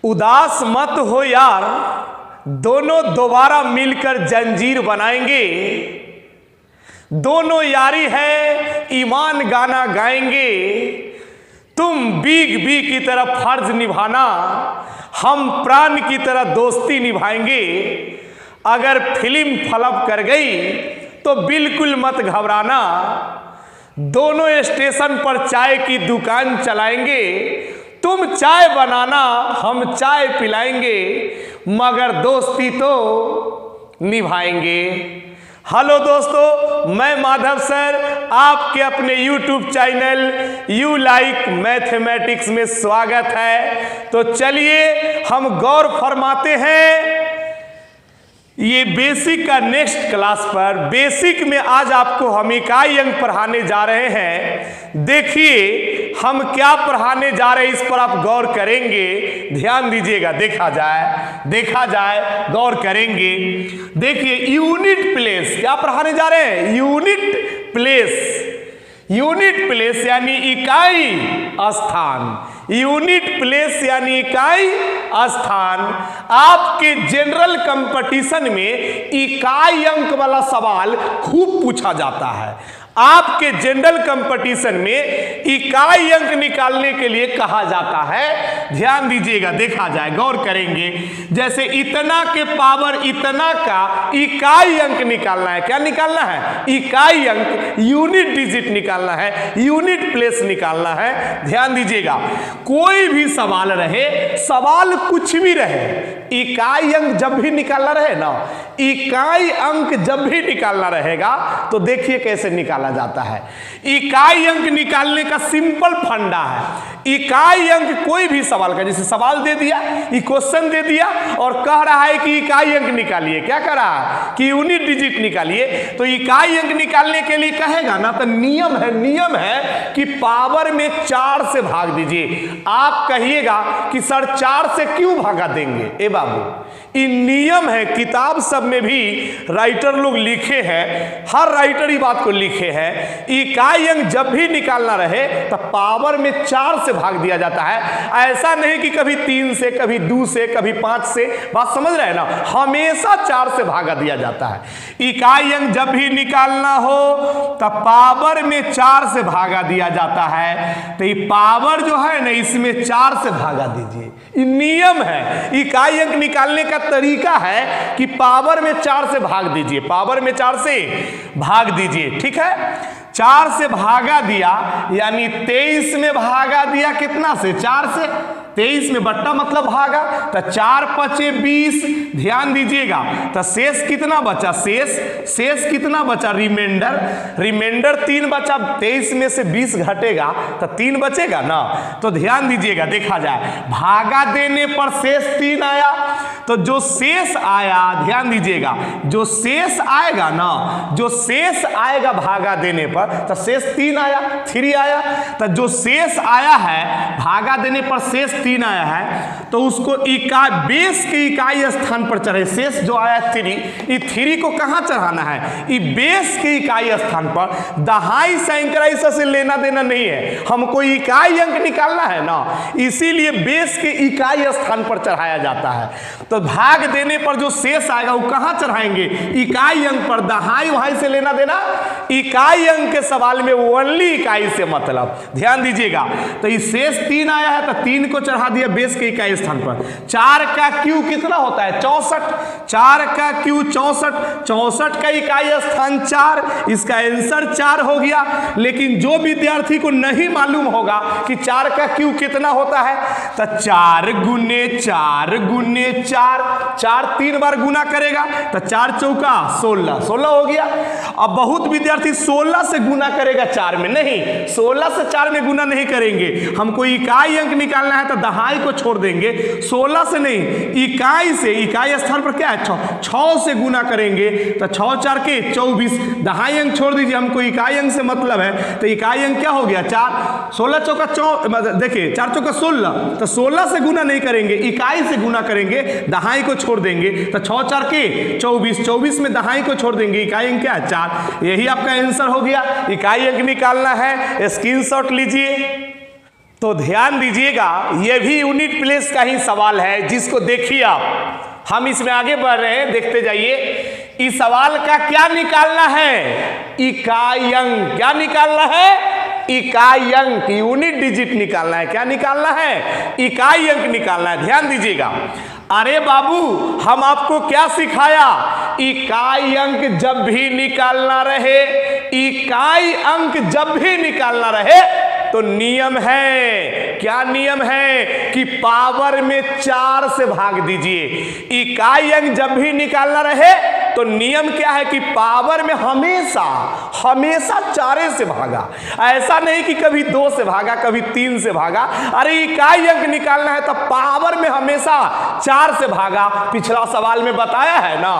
उदास मत हो यार, दोनों दोबारा मिलकर जंजीर बनाएंगे। दोनों यारी है, ईमान गाना गाएंगे। तुम बीग बी की तरह फर्ज निभाना, हम प्राण की तरह दोस्ती निभाएंगे। अगर फिल्म फ्लॉप कर गई तो बिल्कुल मत घबराना, दोनों स्टेशन पर चाय की दुकान चलाएंगे। तुम चाय बनाना, हम चाय पिलाएंगे, मगर दोस्ती तो निभाएंगे। हेलो दोस्तों, मैं माधव सर आपके अपने YouTube channel you like mathematics में स्वागत है। तो चलिए हम गौर फरमाते हैं ये बेसिक का नेक्स्ट क्लास पर। बेसिक में आज आपको हम इकाई अंक पढ़ाने जा रहे हैं। देखिए हम क्या पढ़ाने जा रहे हैं, इस पर आप गौर करेंगे, ध्यान दीजिएगा। देखा जाए गौर करेंगे। देखिए यूनिट प्लेस क्या पढ़ाने जा रहे हैं, यूनिट प्लेस यानी इकाई स्थान। यूनिट प्लेस यानी इकाई स्थान। आपके जनरल कंपटीशन में इकाई अंक वाला सवाल खूब पूछा जाता है। आपके जनरल कंपटीशन में इकाई अंक निकालने के लिए कहा जाता है। ध्यान दीजिएगा, देखा जाए, गौर करेंगे। जैसे इतना के पावर इतना का इकाई अंक निकालना है। क्या निकालना है? इकाई अंक, यूनिट डिजिट निकालना है, यूनिट प्लेस निकालना है। ध्यान दीजिएगा, कोई भी सवाल रहे, सवाल कुछ भी रहे, इकाई अंक जब भी निकालना रहे ना, इकाई अंक जब भी निकालना रहेगा तो देखिए कैसे निकाला जाता है। इकाई अंक निकालने का सिंपल फंडा है। इकाई अंक कोई भी सवाल का, जैसे सवाल दे दिया, क्वेश्चन दे दिया और कह रहा है कि इकाई अंक निकालिए। क्या कह रहा है कि यूनिट डिजिट निकालिए। तो इकाई अंक निकालने के लिए कहेगा ना, तो नियम है कि पावर में 4 से भाग दीजिए। आप कहिएगा कि सर 4 से क्यों भागा देंगे? ए बाबू, ये नियम है, किताब सब में भी राइटर लोग लिखे हैं, हर राइटर ही बात को लिखे हैं। इकाई अंक जब भी निकालना रहे तो पावर में 4 से भाग दिया जाता है। ऐसा नहीं कि कभी 3 से, कभी 2 से, कभी 5 से। बात समझ रहे हैं ना? हमेशा 4 से भागा दिया जाता है। इकाई अंक जब भी निकालना हो तो पावर में 4 से भागा दिया जाता है। तो ये पावर जो है ना, इसमें 4 से भागा दीजिए। ये नियम है। इकाई अंक निकालने का तरीका है कि पावर में 4 से भाग दीजिए, पावर में 4 से भाग दीजिए। ठीक है, 4 से भागा दिया यानी 23 में भागा दिया। कितना से? 4 से। 23 में बट्टा मतलब भागा, तो 4 पचे 20। ध्यान दीजिएगा, तो शेष कितना बचा? शेष कितना बचा? रिमाइंडर 3 बचा। 23 में से 20 घटेगा तो 3 बचेगा ना। तो ध्यान दीजिएगा, देखा जाए, भागा देने पर शेष 3 आया। तो जो शेष आया, ध्यान दीजिएगा, जो शेष आएगा ना, जो शेष आएगा भागा देने पर, तो शेष 3 आया, 3 आया। तो जो शेष आया है भागा देने पर शेष 3 आया है, तो उसको बेस के इकाई स्थान पर चढ़े। शेष जो आया 3, ये 3 को कहां चढ़ाना है? ये बेस के इकाई स्थान पर। दहाई सैकड़ाई से लेना देना नहीं है, हमको इकाई अंक निकालना है ना, इसीलिए बेस के इकाई स्थान पर चढ़ाया जाता है। तो भाग देने पर जो शेष आएगा वो कहां चढ़ाएंगे? इकाई अंक पर। दहाई वहाई से लेना देना, इकाई अंक के सवाल में ओनली इकाई से मतलब। ध्यान दीजिएगा, तो ये शेष 3 आया है तो 3 को चढ़ा दिया बेस के इकाई स्थान पर। 4 का क्यू कितना होता है? 64। 4 का क्यू 64। 64 का इकाई स्थान 4। इसका आंसर 4 हो गया। लेकिन जो विद्यार्थी को नहीं मालूम होगा कि 4 का क्यू कितना होता है, तो 4 गुने 4 गुने 4, 4 3 बार गुना करेगा तो 4 चौका 16, 16 हो गया। अब बहुत विद्यार्थी 16 से गुना करेगा 4 में, नहीं, 16 से 4 में गुना नहीं करेंगे। हमको इकाई अंक निकालना है तो दहाई को छोड़ देंगे, 16 से नहीं, इकाई से। इकाई स्थान पर क्या है? 6 से गुना करेंगे तो 6 4 के 24। दहाई अंक छोड़ दीजिए, हमको इकाई अंक से मतलब है। तो इकाई अंक क्या हो गया? 4। 16 चौका देखिए 4 चौका 16, तो 16 से गुना नहीं करेंगे, इकाई से गुना करेंगे, दहाई को छोड़ देंगे तो 6 4 के 24। 24 में दहाई को छोड़ देंगे, इकाई अंक क्या है? 4। यही आपका आंसर हो गया। इकाई अंक निकालना है, स्क्रीनशॉट लीजिए। तो ध्यान दीजिएगा, यह भी यूनिट प्लेस का ही सवाल है, जिसको देखिए आप। हम इसमें आगे बढ़ रहे हैं, देखते जाइए। इस सवाल का क्या निकालना है? इकाई अंक। क्या निकालना है? इकाई अंक, यूनिट डिजिट निकालना है। क्या निकालना है? इकाई अंक निकालना है। ध्यान दीजिएगा। अरे बाबू, हम आपको क्या सिखाया? इकाई अंक जब भी निकालना रहे, इकाई अंक जब भी निकालना रहे तो नियम है। क्या नियम है? कि पावर में 4 से भाग दीजिए। इकाई अंक जब भी निकालना रहे तो नियम क्या है? कि पावर में हमेशा हमेशा 4 से भागा। ऐसा नहीं कि कभी 2 से भागा, कभी 3 से भागा। अरे इकाई अंक निकालना है तो पावर में हमेशा 4 से भागा। पिछला सवाल में बताया है ना।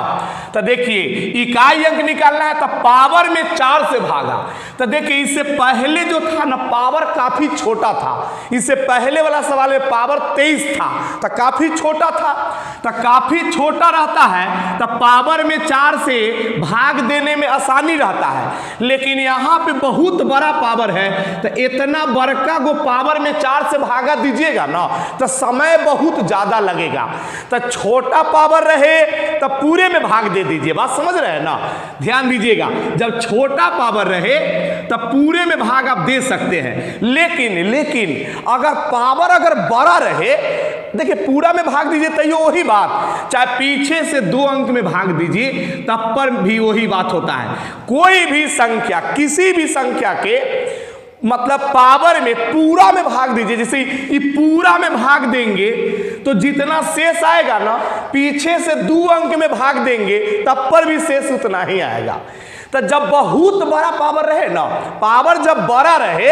तो देखिए, इकाई अंक निकालना है तो पावर में 4 से भागा। तो देखिए, इससे पहले जो था ना, पावर काफी छोटा था। इससे पहले वाला सवाल में पावर 23 था, तो काफी छोटा था। तो काफी छोटा रहता है तो पावर में 4 से भाग देने में आसानी रहता है। लेकिन यहाँ पे बहुत बड़ा पावर है, तो इतना बड़का को पावर में 4 से भागा दीजिएगा ना तो समय बहुत ज्यादा लगेगा। तो छोटा पावर रहे तो पूरे में भाग दे दीजिए। बात समझ रहे हैं ना? ध्यान दीजिएगा, जब छोटा पावर रहे तो पूरे में भाग आप दे सकते हैं। लेकिन अगर पावर अगर बड़ा रहे, देखिए पूरा में भाग दीजिए तो ये वही बात, चाहे पीछे से 2 अंक में भाग दीजिए तब पर भी वही बात होता है। कोई भी संख्या, किसी भी संख्या के मतलब पावर में पूरा में भाग दीजिए। जैसे ये पूरा में भाग देंगे तो जितना शेष आएगा ना, पीछे से 2 अंक में भाग देंगे तब पर भी शेष उतना ही आएगा। तो जब बहुत बड़ा पावर रहे ना, पावर जब बड़ा रहे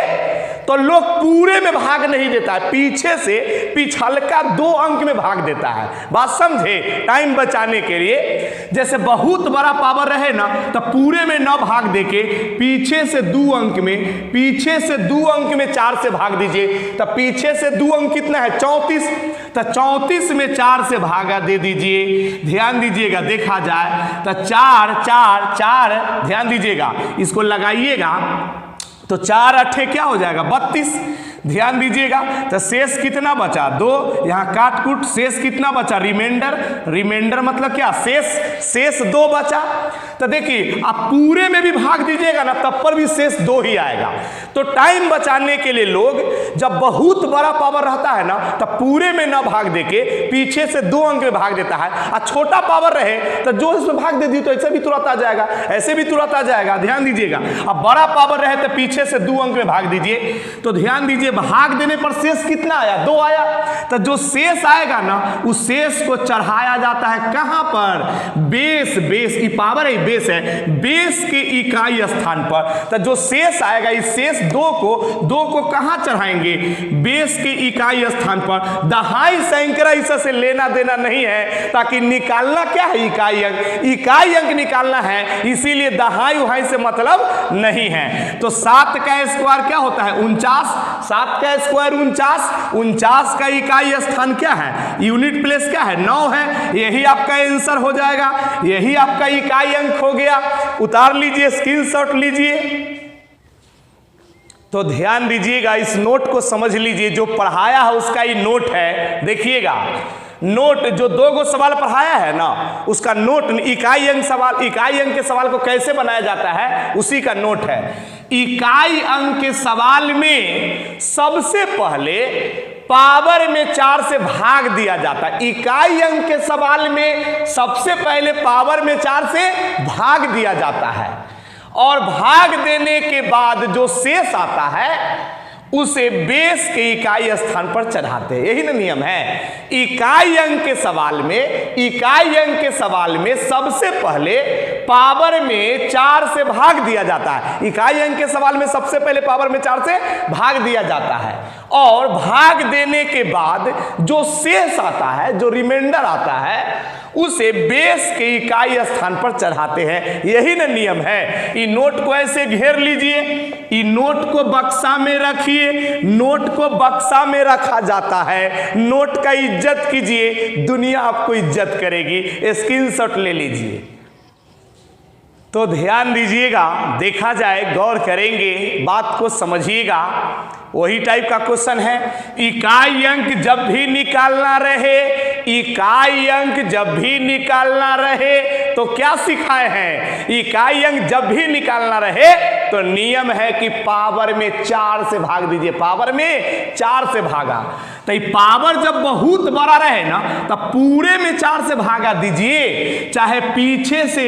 तो लोग पूरे में भाग नहीं देता है, पीछे से पिछलका 2 अंक में भाग देता है। बात समझे? टाइम बचाने के लिए। जैसे बहुत बड़ा पावर रहे ना तो पूरे में न भाग देके पीछे से 2 अंक में, पीछे से 2 अंक में 4 से भाग दीजिए। तो पीछे से 2 अंक कितना है? 34। तो 34 में 4 से भागा दे दीजिए। ध्यान दीजिएगा, देखा जाए तो 4 4 4, ध्यान दीजिएगा, इसको लगाइएगा तो 4 अट्ठे क्या हो जाएगा? 32। ध्यान दीजिएगा, तो शेष कितना बचा? 2। यहाँ काट कूट शेष कितना बचा? रिमाइंडर मतलब क्या? शेष 2 बचा। तो देखिए, आप पूरे में भी भाग दीजिएगा ना तब पर भी शेष 2 ही आएगा। तो टाइम बचाने के लिए लोग जब बहुत बड़ा पावर रहता है ना तब पूरे में ना भाग देके पीछे से 2 अंक में भाग देता है। और छोटा पावर रहे तो जो इसमें भाग दे दी तो ऐसे भी तुरंत आ जाएगा, ऐसे भी तुरंत आ जाएगा। ध्यान दीजिएगा। अब बड़ा पावर रहे तो पीछे से 2 अंक में भाग दीजिए। तो ध्यान दीजिए, भाग देने पर शेष कितना आया? 2 आया। तो जो शेष आएगा ना उस शेष को चढ़ाया जाता है कहां पर? बेस। ये पावर है, बेस है, बेस के इकाई स्थान पर। तो जो शेष आएगा, इस शेष 2 को कहां चढ़ाएंगे? बेस के इकाई स्थान पर। दहाई सैकड़ा इससे लेना देना नहीं है, ताकि निकालना क्या है? इकाई अंक। इकाई अंक निकालना है, इसीलिए दहाई उहाई से मतलब नहीं है। तो 7 का स्क्वायर क्या होता है? 49। 7 का स्क्वायर 49। 49 का इकाई स्थान क्या है? यूनिट प्लेस क्या है? 9 है। यही आपका आंसर हो जाएगा, यही आपका इकाई अंक हो गया। उतार लीजिए, स्क्रीनशॉट लीजिए। तो ध्यान दीजिएगा, इस नोट को समझ लीजिए। जो पढ़ाया है उसका ये नोट है। देखिएगा, नोट जो 2 सवाल पढ़ाया है ना उसका नोट, इकाई अंक के सवाल को कैसे बनाया जाता है उसी का नोट है। इकाई अंक के सवाल में सबसे पहले पावर में 4 से भाग दिया जाता है। इकाई अंक के सवाल में सबसे पहले पावर में 4 से भाग दिया जाता है, और भाग देने के बाद जो शेष आता है उसे बेस के इकाई स्थान पर चढ़ाते हैं। यही ना नियम है। इकाई अंक के सवाल में सबसे पहले पावर में 4 से भाग दिया जाता है। इकाई अंक के सवाल में सबसे पहले पावर में 4 से भाग दिया जाता है, और भाग देने के बाद जो शेष आता है, जो रिमाइंडर आता है, उसे बेस के इकाई स्थान पर चढ़ाते हैं। यही ना नियम है। ये नोट को ऐसे घेर लीजिए, ये नोट को बक्सा में रखिए। नोट को बक्सा में रखा जाता है। नोट का इज्जत कीजिए, दुनिया आपको इज्जत करेगी। स्क्रीनशॉट ले लीजिए। तो ध्यान दीजिएगा, देखा जाए, गौर करेंगे, बात को समझिएगा। वही टाइप का क्वेश्चन है। इकाई अंक जब भी निकालना रहे, इकाई अंक जब भी निकालना रहे, तो क्या सिखाए हैं? इकाई अंक जब भी निकालना रहे तो नियम है कि पावर में 4 से भाग दीजिए। पावर में 4 से भागा, तो पावर जब बहुत बड़ा रहे ना तब पूरे में 4 से भागा दीजिए, चाहे पीछे से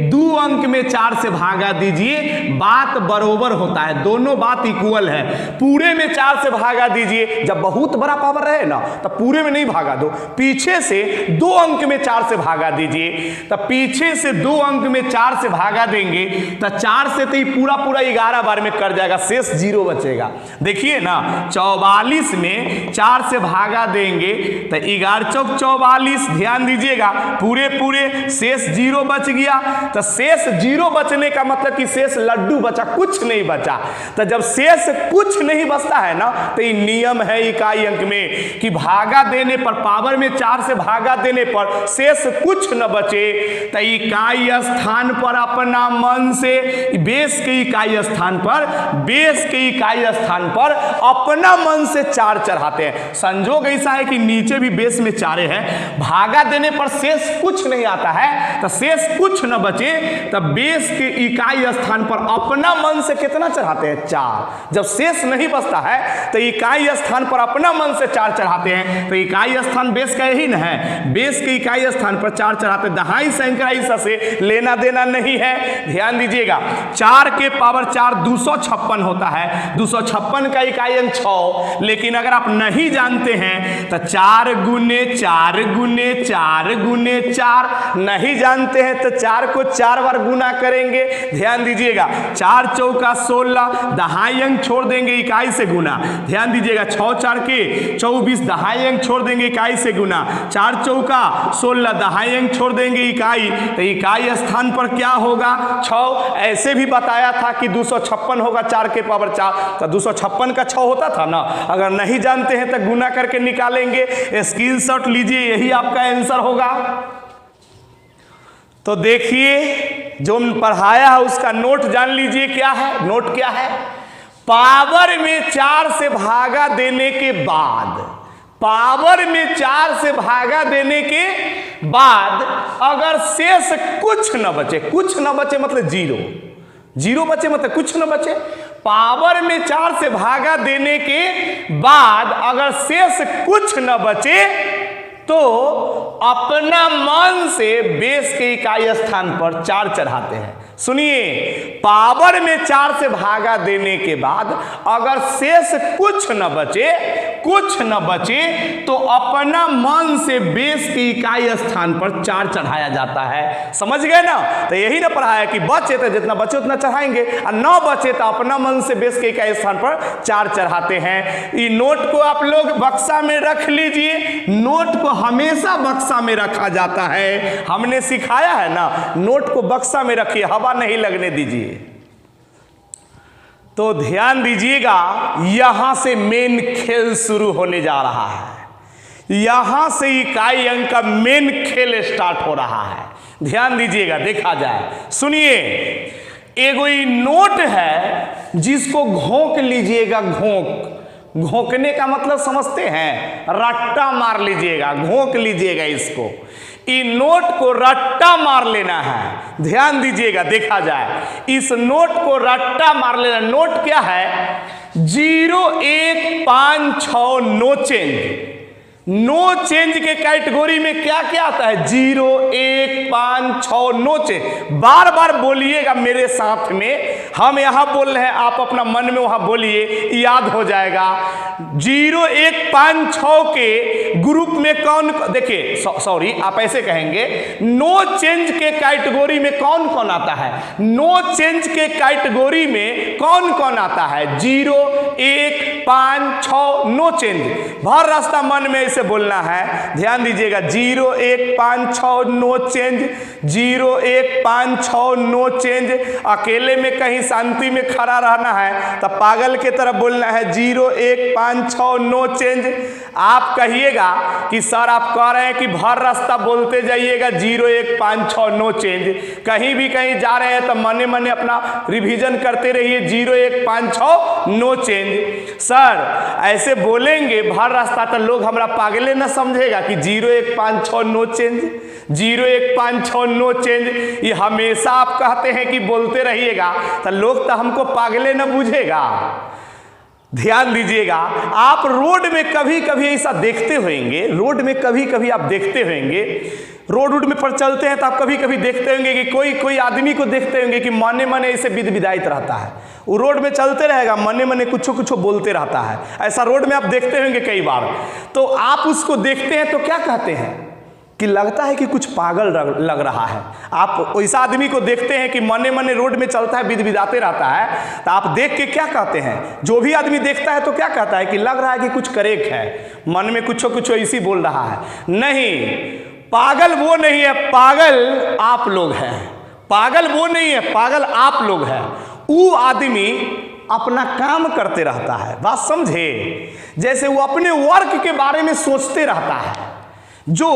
2 अंक में 4 से भागा दीजिए, बात बरोबर होता है, दोनों बात इक्वल है। पूरे में 4 से भागा दीजिए, जब बहुत बड़ा पावर रहे ना तब पूरे में नहीं भागा दो, पीछे से 2 अंक में 4 से भागा दीजिए। तब पीछे से 2 अंक में 4 से भागा देंगे तो 4 से तो पूरा 11 बार में कट जाएगा, शेष 0 बचेगा। देखिए ना, 44 में 4 से भागा देंगे तो 11 चौक 44, ध्यान दीजिएगा, पूरे शेष 0 बच गया। तो शेष 0 बचने का मतलब कि शेष लड्डू बचा, कुछ नहीं बचा। तो जब शेष कुछ नहीं बचता है ना तो ये नियम है इकाई अंक में कि भागा देने पर, पावर में 4 से भागा देने पर शेष कुछ न बचे तो इकाई स्थान पर अपना मन से, बेस के इकाई स्थान पर, बेस के इकाई स्थान पर अपना मन से 4 चढ़ाते हैं। संजोग ऐसा है कि नीचे भी बेस में 4 है, भागा देने पर शेष कुछ नहीं आता है, तो शेष कुछ न बचे तब बेस के इकाई स्थान पर अपना मन से कितना चढ़ाते हैं? 4। जब शेष नहीं बचता है तो इकाई स्थान पर अपना मन से 4 चढ़ाते हैं। तो इकाई स्थान बेस का यही ना है, बेस के इकाई स्थान पर 4 चढ़ाते, दहाई सैकड़ाई से लेना देना नहीं है। ध्यान दीजिएगा, 4 के पावर 4 256 होता है, 256 का इकाई अंक 6। लेकिन अगर आप नहीं जानते हैं तो 4 गुने 4 गुने 4 गुने 4, नहीं जानते हैं तो 4 को 4 बार गुना करेंगे। ध्यान दीजिएगा, 4 चौका 16, दहाई अंक छोड़ देंगे, इकाई से गुना। ध्यान दीजिएगा, 6 4 के 24, दहाई अंक छोड़ देंगे, इकाई से गुना। 4 चौका 16, दहाई अंक छोड़ देंगे, इकाई। तो इकाई स्थान पर क्या होगा? 6। ऐसे भी बताया था कि 256 होगा 4 के पावर 4, तो 256 का 6 होता था ना। अगर नहीं जानते हैं तो गुना करके निकालेंगे, स्क्रीनशॉट लीजिए, यही आपका आंसर होगा। तो देखिए, जो पढ़ाया है उसका नोट जान लीजिए, क्या है नोट, क्या है? पावर में 4 से भागा देने के बाद, पावर में 4 से भागा देने के बाद अगर शेष कुछ न बचे, कुछ न बचे मतलब 0 बचे मतलब कुछ न बचे, पावर में 4 से भागा देने के बाद अगर शेष कुछ न बचे तो अपना मन से बेस के इकाई स्थान पर 4 चढ़ाते हैं। सुनिए, पावर में 4 से भागा देने के बाद अगर शेष कुछ न बचे तो अपना मन से बेस के इकाई स्थान पर 4 चढ़ाया जाता है। समझ गए ना? तो यही ना पढ़ाया कि बचे तो जितना बचे उतना चढ़ाएंगे, और न बचे तो अपना मन से बेस के इकाई स्थान पर 4 चढ़ाते हैं। ये नोट को आप लोग बक्सा में रख लीजिए, नोट को हमेशा बक्सा में रखा जाता है, हमने सिखाया है ना, नोट को बक्सा में रखिए, हवा नहीं लगने दीजिए। तो ध्यान दीजिएगा, यहां से मेन खेल शुरू होने जा रहा है, यहां से इकाई अंक का मेन खेल स्टार्ट हो रहा है। ध्यान दीजिएगा, देखा जाए, सुनिए, एगो नोट है जिसको घोंक लीजिएगा, घोंकने का मतलब समझते हैं, रट्टा मार लीजिएगा, घोंक लीजिएगा इसको। इस नोट को रट्टा मार लेना है। ध्यान दीजिएगा, देखा जाए, इस नोट को रट्टा मार लेना। नोट क्या है? 0 1 5 6 नो चेंज। नो चेंज के कैटेगरी में क्या क्या आता है? 0 1 5 6 नो चेंज। बार बार बोलिएगा मेरे साथ में, हम यहां बोल रहे हैं, आप अपना मन में वहां बोलिए, याद हो जाएगा। 0 1 5 6 के ग्रुप में कौन, देखिए सॉरी आप ऐसे कहेंगे, नो चेंज के कैटेगरी में कौन कौन आता है? नो चेंज के कैटेगरी में कौन कौन आता है? 0 1 5 6 नो चेंज। भर रास्ता मन में से बोलना है। ध्यान दीजिएगा, 0 1 5 6 नो चेंज, 0 1 5 6 नो चेंज। अकेले में कहीं शांति में खड़ा रहना है तो पागल के तरह बोलना है, 0 1 5 6 नो चेंज। आप कहिएगा कि सर आप कह रहे हैं कि भर रास्ता बोलते जाइएगा 01569 चेंज, कहीं भी कहीं जा रहे हैं तो मने मने अपना रिवीजन करते रहिए 01569 चेंज। सर ऐसे बोलेंगे भर रास्ता तो लोग हमारा पागले न समझेगा कि 01569 चेंज, 01569 चेंज ये हमेशा आप कहते हैं कि बोलते रहिएगा, तो लोग तो हमको पागले न बूझेगा। ध्यान दीजिएगा, आप रोड में कभी कभी ऐसा देखते होंगे, रोड में कभी कभी आप देखते होंगे, रोड में पर चलते हैं तो आप कभी कभी देखते होंगे कि कोई आदमी को देखते होंगे कि मने मने ऐसे विदविदायित रहता है, वो रोड में चलते रहेगा मने मने कुछ कुछ बोलते रहता है। ऐसा रोड में आप देखते होंगे कई बार। तो आप उसको देखते हैं तो क्या कहते हैं कि लगता है कि कुछ पागल लग रहा है। आप वैसा आदमी को देखते हैं कि मने मने रोड में चलता है, विदविदाते रहता है, तो आप देख के क्या कहते हैं? जो भी आदमी देखता है तो क्या कहता है कि लग रहा है कि कुछ करेक्ट है, मन में कुछ ऐसी बोल रहा है। नहीं, पागल वो नहीं है, पागल आप लोग हैं। पागल वो नहीं है, पागल आप लोग हैं। वो आदमी अपना काम करते रहता है, बात समझे? जैसे वो अपने वर्क के बारे में सोचते रहता है, जो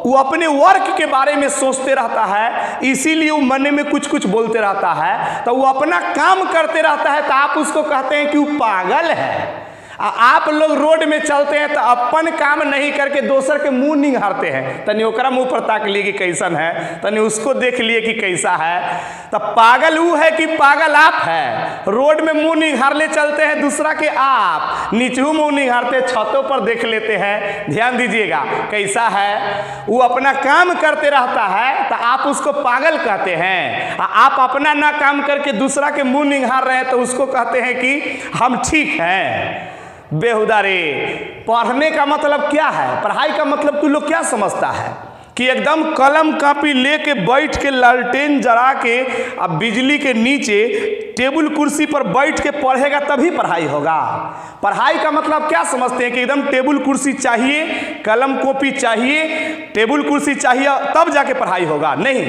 वो अपने वर्क के बारे में सोचते रहता है, इसीलिए वो मन में कुछ बोलते रहता है, तो वो अपना काम करते रहता है, तो आप उसको कहते हैं कि वो पागल है। आप लोग रोड में चलते हैं तो अपन काम नहीं करके दोसर के मुंह निहारते हैं, तनी ओकरा मुंह पर ताक लिए कि कैसन है, तनी उसको देख लिए कि कैसा है। तो पागल वो है कि पागल आप है? रोड में मुंह निहारले चलते हैं दूसरा के, आप नीचू मुंह निहारते, छतों पर देख लेते हैं। ध्यान दीजिएगा कैसा है, वो अपना काम करते रहता है तो आप उसको पागल कहते हैं। आप अपना ना काम करके दूसरा के मुंह निहार रहे हैं तो उसको कहते हैं कि हम ठीक हैं। बेहुदा रे, पढ़ने का मतलब क्या है? पढ़ाई का मतलब तू लोग क्या समझता है कि एकदम कलम कापी लेके बैठ के लालटेन जला के अब बिजली के नीचे टेबल कुर्सी पर बैठ के पढ़ेगा तभी पढ़ाई होगा? पढ़ाई का मतलब क्या समझते हैं कि एकदम टेबल कुर्सी चाहिए, कलम कॉपी चाहिए, टेबल कुर्सी चाहिए तब जाके पढ़ाई होगा? नहीं।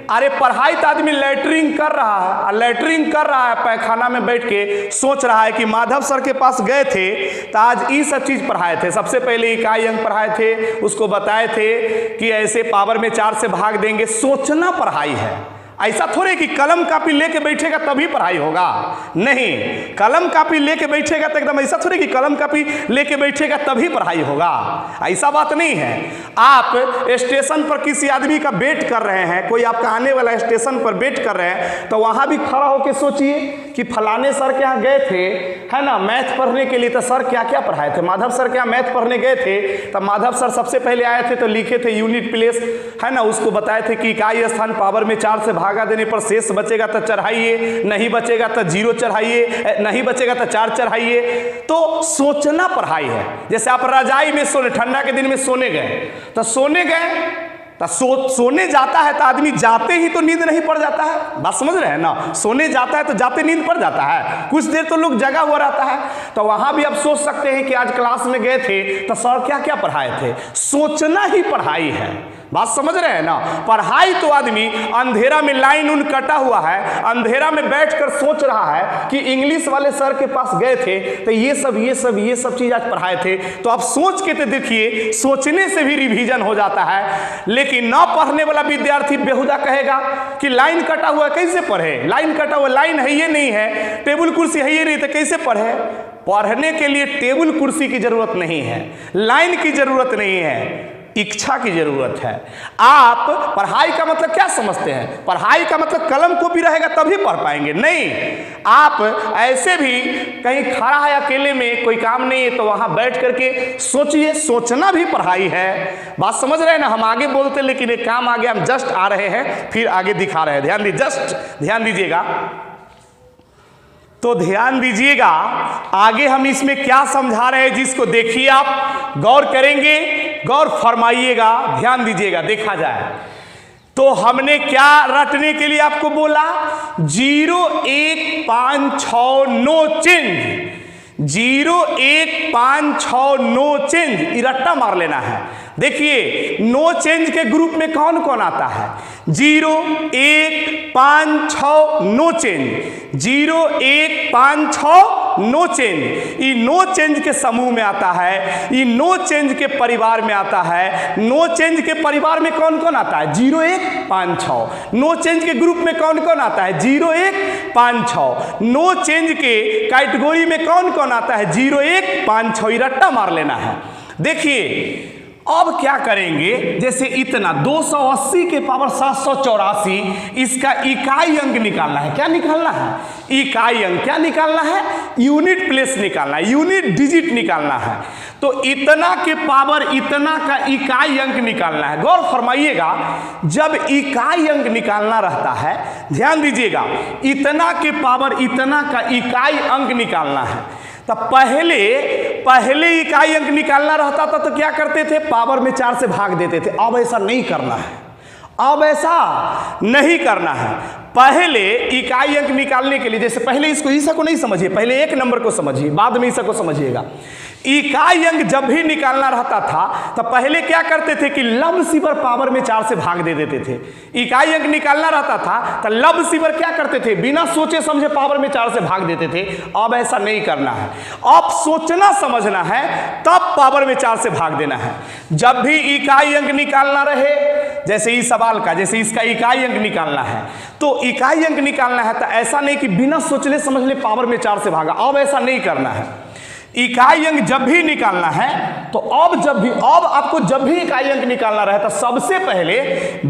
अरे पढ़ाई तो आदमी लैटरिंग कर रहा है, और लैटरिंग कर रहा है पैखाना में बैठ के सोच रहा है कि माधव सर के पास गए थे तो आज ये सब चीज़ पढ़ाए थे, सबसे पहले इकाई अंक पढ़ाए थे, उसको बताए थे कि ऐसे पावर में 4 से भाग देंगे। सोचना पढ़ाई है, ऐसा थोड़े कि कलम कापी लेके बैठेगा तभी पढ़ाई होगा। नहीं, कलम कापी लेके बैठेगा तो एकदम ऐसा थोड़े कि कलम कापी लेके बैठेगा तभी पढ़ाई होगा, ऐसा बात नहीं है। आप स्टेशन पर किसी आदमी का वेट कर रहे हैं, कोई आपका आने वाला स्टेशन पर वेट कर रहे हैं, तो वहां भी खड़ा होकर सोचिए कि फलाने सर के यहाँ गए थे, है ना, मैथ पढ़ने के लिए, तो सर क्या क्या पढ़ाए थे? माधव सर के यहाँ मैथ पढ़ने गए थे तो माधव सर सबसे पहले आए थे तो लिखे थे यूनिट प्लेस, है ना, उसको बताए थे कि इकाई स्थान पावर में 4 से भागा देने पर शेष बचेगा तो चढ़ाइए, नहीं बचेगा तो 0 चढ़ाइए, नहीं बचेगा तो 4 चढ़ाइए। तो सोचना पढ़ाई है। जैसे आप रजाई में सोने, ठंडा के दिन में सोने गए तो सोने जाता है तो आदमी जाते ही तो नींद नहीं पड़ जाता है, बात समझ रहे हैं ना? सोने जाता है तो जाते नींद पड़ जाता है, कुछ देर तो लोग जगा हुआ रहता है। तो वहां भी आप सोच सकते हैं कि आज क्लास में गए थे तो सर क्या क्या पढ़ाए थे। सोचना ही पढ़ाई है, बात समझ रहे हैं ना? पढ़ाई तो आदमी अंधेरा में लाइन उन कटा हुआ है, अंधेरा में बैठकर सोच रहा है कि इंग्लिश वाले सर के पास गए थे तो ये सब चीज आज पढ़ाए थे। तो आप सोच के तो देखिए, सोचने से भी रिवीजन हो जाता है। लेकिन ना पढ़ने वाला विद्यार्थी बेहुदा कहेगा कि लाइन कटा हुआ कैसे पढ़े? लाइन कटा हुआ, लाइन है ये नहीं है, टेबल कुर्सी है ये नहीं, तो कैसे पढ़े? पढ़ने के लिए टेबल कुर्सी की जरूरत नहीं है, लाइन की जरूरत नहीं है, इच्छा की जरूरत है। आप पढ़ाई का मतलब क्या समझते हैं? पढ़ाई का मतलब कलम कॉपी रहेगा तभी पढ़ पाएंगे? नहीं, आप ऐसे भी कहीं खड़ा है अकेले में, कोई काम नहीं है तो वहां बैठ करके सोचिए। सोचना भी पढ़ाई है, बात समझ रहे हैं ना? हम आगे बोलते लेकिन एक काम आगे हम जस्ट आ रहे हैं, फिर आगे दिखा रहे हैं। ध्यान दीजिए, जस्ट ध्यान दीजिएगा। तो ध्यान दीजिएगा आगे हम इसमें क्या समझा रहे हैं, जिसको देखिए आप गौर करेंगे, गौर फरमाइएगा, ध्यान दीजिएगा, देखा जाए तो हमने क्या रटने के लिए आपको बोला? 01569 चेंज, 01569 चेंज, इरट्टा मार लेना है। देखिए नो चेंज के ग्रुप में कौन कौन आता है? 01569 नो चेंज, 01569 नो चेंज, ये नो चेंज के समूह में आता है, ये नो चेंज के परिवार में आता है। नो चेंज के परिवार में कौन कौन आता है? 0 1 5 6। नो चेंज के ग्रुप में कौन कौन आता है? 0 1 5 6। नो चेंज के कैटेगरी में कौन कौन आता है? 0 1 5 6। ये रट्टा मार लेना है। देखिए अब क्या करेंगे, जैसे इतना 280 के पावर 784, इसका इकाई अंक निकालना है। क्या निकालना है? इकाई अंक। क्या निकालना है? यूनिट प्लेस निकालना है, यूनिट डिजिट निकालना है। तो इतना के पावर इतना का इकाई अंक निकालना है। गौर फरमाइएगा, जब इकाई अंक निकालना रहता है, ध्यान दीजिएगा, इतना के पावर इतना का इकाई अंक निकालना है, तो पहले इकाई अंक निकालना रहता था तो क्या करते थे? पावर में 4 से भाग देते थे। अब ऐसा नहीं करना है, अब ऐसा नहीं करना है। पहले इकाई अंक निकालने के लिए, जैसे पहले इसको ईसा को नहीं समझिए, पहले 1 नंबर को समझिए, बाद में ईसा को समझिएगा। इकाई अंक जब भी निकालना रहता था तो पहले क्या करते थे कि लब्ध-सिबर पावर में 4 से भाग दे देते थे। इकाई अंक निकालना रहता था तो लब्ध-सिबर क्या करते थे? बिना सोचे समझे पावर में 4 से भाग देते थे। अब ऐसा नहीं करना है, अब सोचना समझना है, तब पावर में 4 से भाग देना है। जब भी इकाई अंक निकालना रहे, जैसे इस सवाल का, जैसे इसका इकाई अंक निकालना है, तो इकाई अंक निकालना है तो ऐसा नहीं कि बिना सोचले समझले पावर में 4 से भागा। अब ऐसा नहीं करना है। इकाई अंक जब भी निकालना है तो अब आपको जब भी इकाई अंक निकालना रहे तो सबसे पहले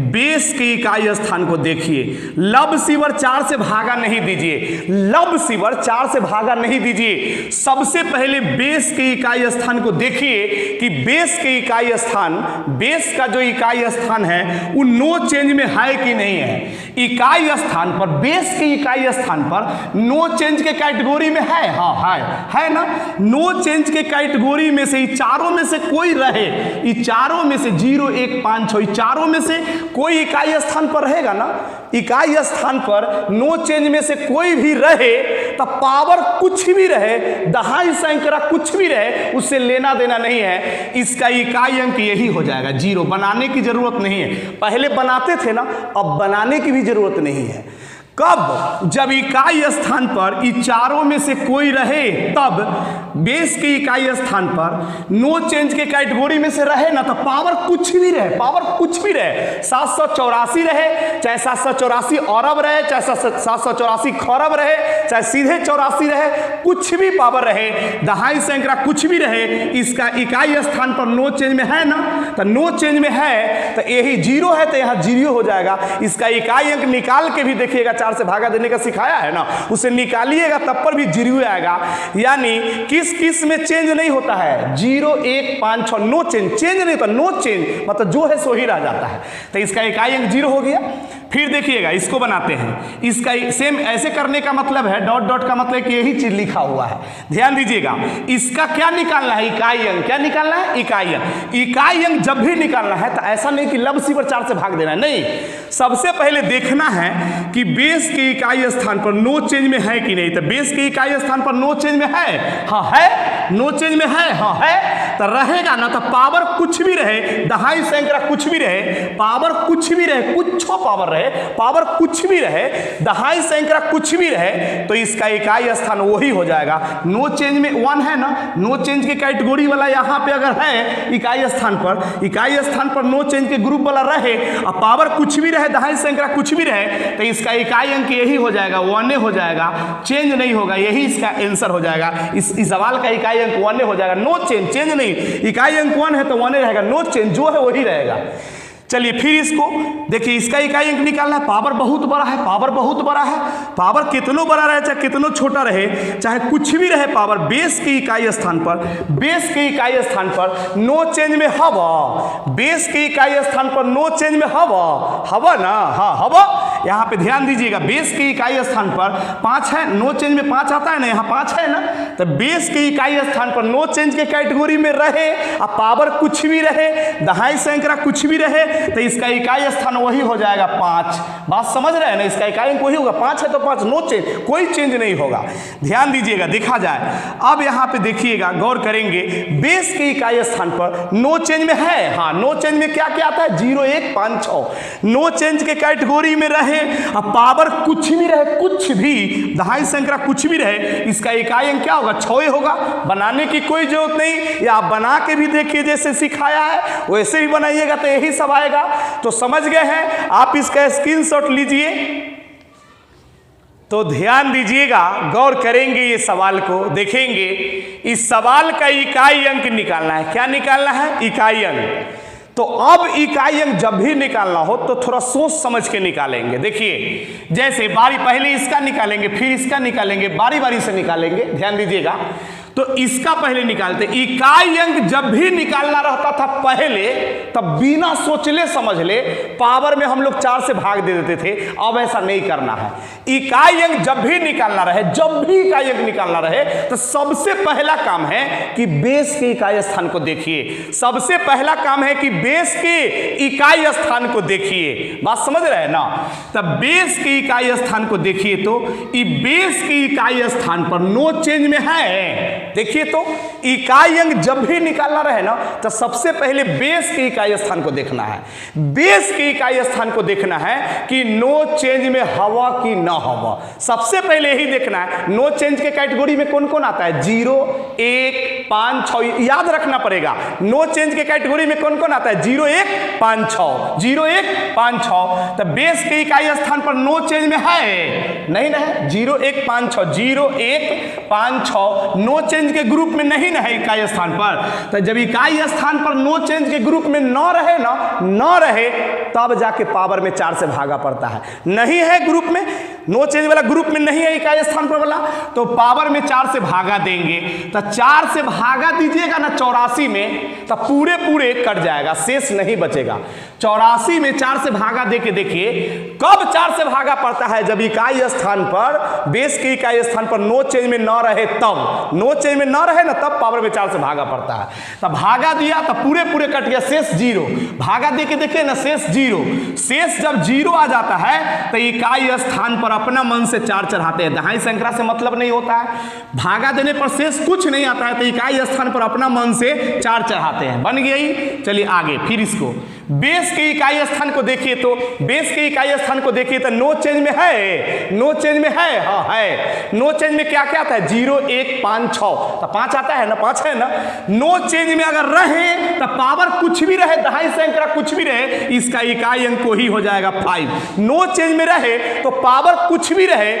बेस के इकाई स्थान को देखिए। लब्ध-सिबर 4 से भागा नहीं दीजिए, लब्ध-सिबर 4 से भागा नहीं दीजिए। सबसे पहले बेस के इकाई स्थान को देखिए कि बेस के इकाई स्थान, बेस का जो इकाई स्थान है वो नो चेंज में है कि नहीं है। इकाई स्थान पर, बेस के इकाई स्थान पर नो चेंज के कैटेगरी में है। हाँ है ना। नो चेंज के कैटेगरी में से चारों में से कोई रहे, ये चारों में से 0 1 5 6, चारों में से कोई इकाई स्थान पर रहेगा ना। इकाई स्थान पर नो चेंज में से कोई भी रहे तो पावर कुछ भी रहे, दहाई सैकड़ा कुछ भी रहे, उससे लेना देना नहीं है। इसका इकाई अंक यही हो जाएगा 0। बनाने की जरूरत नहीं है। पहले बनाते थे ना, अब बनाने की भी जरूरत नहीं है। कब? जब इकाई स्थान पर ये चारों में से कोई रहे, तब बेस के इकाई स्थान पर नो चेंज के कैटेगरी में से रहे ना, तो पावर कुछ भी रहे, पावर कुछ भी रहे, 784 रहे, चाहे 784 अरब रहे, चाहे 784 खरब रहे, चाहे सीधे 84 रहे, कुछ भी पावर रहे, दहाई सैकड़ा कुछ भी रहे, इसका इकाई स्थान पर नो चेंज में है ना, तो नो चेंज में है तो यही 0 है तो यहाँ 0 हो जाएगा। इसका इकाई अंक निकाल के भी देखिएगा, 4 से भागा देने का सिखाया है ना, उसे निकालिएगा तब पर भी 0 आएगा। यानी किस में चेंज नहीं होता है? 0 1 5 6 नो चेंज, चेंज नहीं होता, नो चेंज मतलब जो है सो ही रह जाता है। तो इसका इकाई अंक 0 हो गया। फिर देखिएगा, इसको बनाते हैं। इसका सेम ऐसे करने का मतलब है, डॉट डॉट का मतलब कि यही चीज लिखा हुआ है। ध्यान दीजिएगा, इसका क्या निकालना है? इकाई अंक। क्या निकालना है? इकाई अंक। इकाई अंक जब भी निकालना है तो ऐसा नहीं कि लब्ध-सिबर 4 से भाग देना है, नहीं। सबसे पहले देखना है कि बेस के इकाई स्थान पर नो चेंज में है कि नहीं। तो बेस के इकाई स्थान पर नो चेंज में है, हाँ है, नो चेंज में है, हाँ है, तो रहेगा ना। तो पावर कुछ भी रहे, दहाई सैकड़ा कुछ भी रहे, पावर कुछ भी रहे, कुछ पावर रहे, पावर कुछ भी रहे, दहाई सैकड़ा कुछ भी रहे, तो इसका इकाई स्थान वही हो जाएगा। नो चेंज में 1 है ना, नो चेंज के कैटेगरी वाला यहाँ पे अगर है इकाई स्थान पर नो चेंज के ग्रुप वाला रहे और पावर कुछ भी रहे, दहाई सैकड़ा कुछ भी रहे, तो इसका इकाई अंक यही हो जाएगा, 1 हो जाएगा, चेंज नहीं होगा। यही इसका आंसर हो जाएगा। इस सवाल का इकाई अंक 1 हो जाएगा। नो चेंज, चेंज नहीं, इकाई अंक 1 है तो 1 रहेगा, नो चेंज जो है वही रहेगा। चलिए फिर इसको देखिए, इसका इकाई अंक निकालना है। पावर बहुत बड़ा है, पावर बहुत बड़ा है, पावर कितनो बड़ा रहे चाहे कितनो छोटा रहे, चाहे कुछ भी रहे, पावर बेस के इकाई स्थान पर, बेस के इकाई स्थान पर नो चेंज में हवा, बेस के इकाई स्थान पर नो चेंज में हवा, हवा ना, हाँ हवा। यहाँ पे ध्यान दीजिएगा, बेस के इकाई स्थान पर 5 है, नो चेंज में 5 आता है ना, यहाँ 5 है ना, तो बेस के इकाई स्थान पर नो चेंज के कैटेगरी में रहे, अब पावर कुछ भी रहे, दहाई सैकड़ा कुछ भी रहे, तो इसका इकाई स्थान वही हो जाएगा 5। बात समझ रहे हैं ना, इसका इकाई अंक वही होगा, 5 है तो 5, नो चेंज, कोई चेंज नहीं होगा। ध्यान दीजिएगा, देखा जाए अब यहाँ पे देखिएगा, गौर करेंगे, बेस के इकाई स्थान पर नो चेंज में है। हाँ, नो चेंज में क्या क्या आता है, 0 1 5 6, नो चेंज के कैटेगरी में रहे, अब पावर कुछ भी रहे, कुछ भी दहाई सैकड़ा कुछ भी रहे, इसका इकाई अंक क्या होगा, 6 होगा। बनाने की कोई जरूरत नहीं, या आप बना के भी देखिए, जैसे सिखाया है वैसे ही बनाइएगा तो यही सब आएगा। तो समझ गए हैं, आप इसका स्क्रीनशॉट लीजिए। तो ध्यान दीजिएगा, गौर करेंगे, ये सवाल को देखेंगे। इस सवाल का इकाई अंक निकालना है। क्या निकालना है, इकाई अंक। तो अब इकाई अंक जब भी निकालना हो तो थोड़ा सोच समझ के निकालेंगे। देखिए, जैसे बारी पहले इसका निकालेंगे, फिर इसका निकालेंगे, बारी बारी से निकालेंगे। ध्यान दीजिएगा, तो इसका पहले निकालते। इकाई अंक जब भी निकालना रहता था पहले, तब बिना सोचले समझले पावर में हम लोग 4 से भाग दे देते थे। अब ऐसा नहीं करना है। इकाई अंक जब भी निकालना रहे, जब भी इकाई अंक निकालना रहे, तो सबसे पहला काम है कि बेस के इकाई स्थान को देखिए। सबसे पहला काम है कि बेस के इकाई स्थान को देखिए। बात समझ रहे हैं ना, तब बेस के इकाई स्थान को देखिए, तो बेस के इकाई स्थान पर नो चेंज में है। देखिए, तो इकाई अंक जब भी निकालना रहे ना, तो सबसे पहले बेस के इकाई स्थान को देखना है। बेस के इकाई स्थान को देखना है कि नो चेंज में हवा कि ना हवा। सबसे पहले यही देखना है। नो चेंज के कैटेगरी में कौन कौन आता है, 0 1 5 6, याद रखना पड़ेगा। नो चेंज के कैटेगरी में कौन कौन आता है, 0 1 5 6, 0 1 5 6। तो बेस के इकाई स्थान पर नो चेंज में है नहीं ना, 0 1 5 6, 0 1 5 6, नो चेंज के ग्रुप में नहीं ना है इकाई स्थान पर। तो जब इकाई स्थान पर नो चेंज के ग्रुप में न रहे, तब जाके पावर में 4 से भागा पड़ता है। नहीं है ग्रुप में, नो चेंज वाला ग्रुप में नहीं है इकाई स्थान पर वाला, तो पावर में 4 से भागा देंगे। तो 4 से भागा दीजिएगा ना 84 में, तो पूरे पूरे कट जाएगा, शेष नहीं बचेगा। 84 में 4 से भागा दे के देखिए, कब 4 से भागा पड़ता है, जब इकाई स्थान पर, बेस के इकाई स्थान पर नो चेंज में न रहे तब। नो चेंज में न रहे ना, तब पावर में 4 से भागा पड़ता है। तब भागा दिया तो पूरे पूरे कट गया, शेष 0। भागा दे के देखिए ना, शेष 0। शेष जब 0 आ जाता है तो इकाई स्थान पर अपना मन से 4 चढ़ाते हैं। दहाई सैकड़ा से मतलब नहीं होता है। भागा देने पर शेष कुछ नहीं आता है, तो इकाई स्थान पर अपना मन से 4 चढ़ाते हैं। बन गया ही। चलिए आगे, फिर इसको बेस के इकाई स्थान को देखिए, तो बेस के इकाई स्थान को देखिए तो नो चेंज में है, नो चेंज में है, हाँ है। नो चेंज में क्या क्या आता है, 0 1 5 6, तो 5 आता है ना, 5 है ना। नो चेंज में अगर रहे तो पावर कुछ भी रहे, दहाई सैकड़ा कुछ भी रहे, इसका इकाई अंक ही हो जाएगा 5। नो चेंज में रहे तो पावर कुछ भी रहे,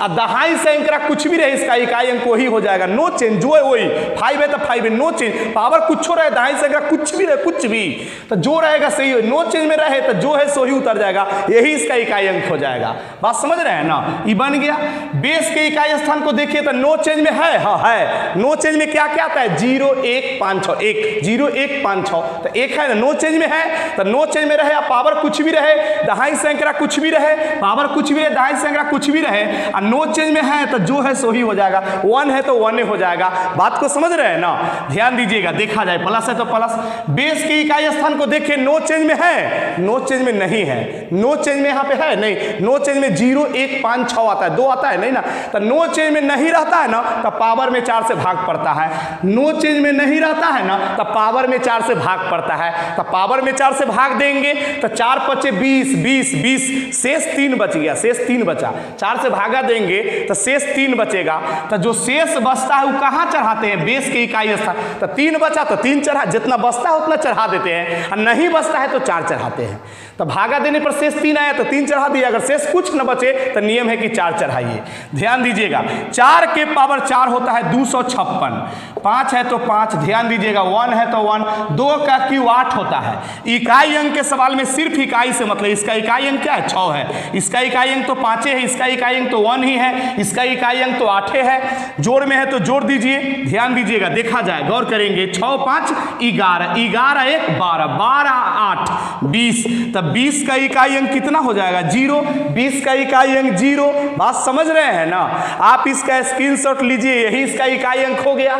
दहाई सैकड़ा कुछ भी रहे, इसका इकाई अंक ही हो जाएगा। नो चेंज जो है वही, 5 है तो 5 है। नो चेंज, पावर कुछ रहे, दहाई सैकड़ा कुछ भी रहे, कुछ भी, तो जो रहेगा सही हो। नो चेंज में रहे तो जो है सो ही उतर जाएगा, यही इसका इकाई अंक हो जाएगा। बात समझ रहे हैं ना, ये बन गया। बेस के इकाई स्थान को देखिए तो नो चेंज में है, हाँ है। नो चेंज में क्या क्या आता है, 0 1 5 6, 1 0 1 5 6, तो 1 है ना, नो चेंज में है। तो नो चेंज में रहे, पावर कुछ भी रहे, दहाई सैकड़ा कुछ भी रहे, पावर कुछ भी रहे, दहाई सैकड़ा कुछ भी रहे, और नो चेंज में है तो जो है सो ही हो जाएगा। 1 है तो 1 हो जाएगा। बात को समझ रहे हैं ना, ध्यान दीजिएगा। देखा जाए, प्लस है तो प्लस। बेस के इकाई स्थान को देखिए, नो चेंज में है, नो चेंज में नहीं है। नो चेंज में यहाँ पे है नहीं, नो चेंज में 0 1 5 6 आता है, 2 आता है नहीं ना। तो नो चेंज में नहीं रहता है ना, तो पावर में 4 से भाग पड़ता है। नो चेंज में नहीं रहता है ना, तो पावर में 4 से भाग पड़ता है। तो पावर में 4 से भाग देंगे तो 4 5 20 20 20, शेष 3 बच गया, शेष 3 बचा। 4 से भागा देंगे तो शेष 3 बचेगा। तो जो शेष बचता है वो कहाँ चढ़ाते हैं, बेस के इकाई स्थान। तो 3 बचा तो 3 चढ़ा, जितना बचता है उतना चढ़ा देते हैं, और नहीं बचता है तो 4 चढ़ाते हैं। तो भागा देने पर शेष 3 आया तो 3 चढ़ा दिया। अगर शेष कुछ न बचे तो नियम है कि 4 चढ़ाइए। ध्यान दीजिएगा, 4 के पावर 4 होता है 256, 5 है तो 5, ध्यान दीजिएगा, 1 है तो 1, 2 का क्यू 8 होता है। इकाई अंक के सवाल में सिर्फ इकाई से मतलब, इसका इकाई अंक क्या है, 6 है। इसका इकाई अंक तो 5 है, इसका इकाई अंक तो 1 ही है, इसका इकाई अंक तो 8 है। जोड़ में है तो जोड़ दीजिए। ध्यान दीजिएगा, देखा जाए, गौर करेंगे, 6 5 11, 11 1 12, 12 8, 20, तब 20 का इकाई अंक कितना हो जाएगा 0, 20 का इकाई अंक 0। बात समझ रहे हैं ना? आप इसका स्क्रीनशॉट लीजिए, यही इसका इकाई अंक हो गया।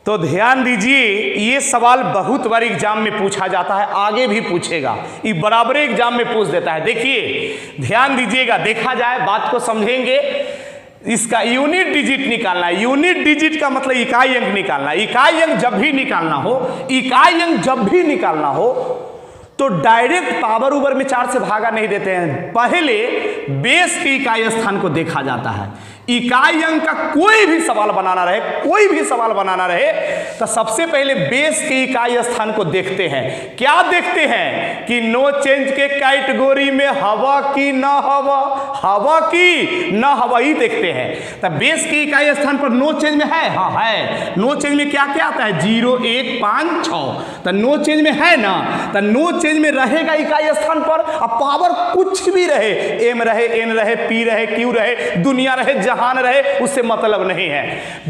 तो ध्यान दीजिए, ये सवाल बहुत बार एग्जाम में पूछा जाता है, आगे भी पूछेगा, ये बराबर एग्जाम में पूछ देता है। देखिए ध्यान दीजिएगा, देखा जाए, बात को समझेंगे। इसका यूनिट डिजिट निकालना है। यूनिट डिजिट का मतलब इकाई अंक निकालना है। इकाई अंक जब भी निकालना हो, इकाई अंक जब भी निकालना हो तो डायरेक्ट पावर ऊपर में 4 से भागा नहीं देते हैं, पहले बेस के इकाई स्थान को देखा जाता है। इकाई अंक का कोई भी सवाल बनाना रहे, कोई भी सवाल बनाना रहे, तो सबसे पहले बेस के इकाई स्थान को देखते हैं। क्या देखते हैं कि नो चेंज के कैटेगरी में हवा की न हवा, हवा की न हवा ही देखते हैं। तो बेस के इकाई स्थान पर नो चेंज में है, हाँ है। नो चेंज में क्या क्या आता है 0, 1, 5, 6, तो नो चेंज में है ना, तो नो चेंज में रहेगा इकाई स्थान पर। अब पावर कुछ भी रहे, एम रहे, एन रहे, पी रहे, क्यू रहे, दुनिया रहे, जहान रहे, उससे मतलब नहीं है।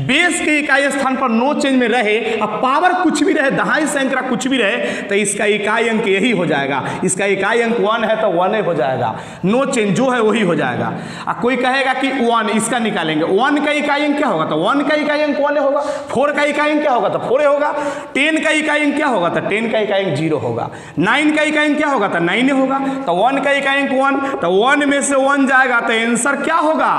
बेस के इकाई स्थान पर नो चेंज में रहे, अब पावर कुछ भी रहे, दहाई सैकड़ा कुछ भी रहे, तो इसका इकाई अंक यही हो जाएगा। इसका इकाई अंक 1 है तो 1 हो जाएगा, नो चेंज जो है वही हो जाएगा। अब कोई कहेगा कि 1 इसका निकालेंगे, 1 का इकाई अंक क्या होगा, तो 1 का इकाई अंक 1 होगा। 4 का इकाई अंक क्या होगा, तो 4 होगा। 10 का इकाई अंक क्या होगा, तो 10 का इकाई अंक 0 होगा। 9 का इकाई अंक क्या होगा, तो 9 होगा। तो 1 का इकाई अंक 1, तो 1 में से 1 जाएगा तो आंसर क्या होगा,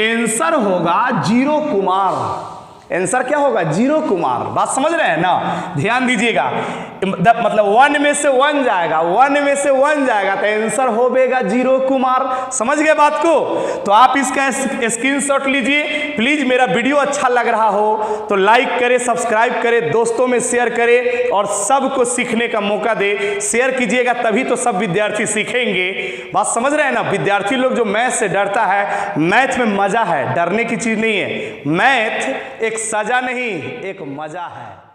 आंसर होगा 0 कुमार। आंसर क्या होगा 0 कुमार। बात समझ रहे हैं ना? ध्यान दीजिएगा, मतलब 1 में से 1 जाएगा, 1 में से 1 जाएगा तो आंसर होगा 0 कुमार। समझ गए बात को? तो आप इसका स्क्रीनशॉट लीजिए प्लीज। मेरा वीडियो अच्छा लग रहा हो तो लाइक करें, सब्सक्राइब करें, दोस्तों में शेयर करें और सबको सीखने का मौका दे। शेयर कीजिएगा तभी तो सब विद्यार्थी सीखेंगे। बात समझ रहे हैं ना? विद्यार्थी लोग जो मैथ से डरता है, मैथ में मजा है, डरने की चीज नहीं है। मैथ एक सजा नहीं, एक मजा है।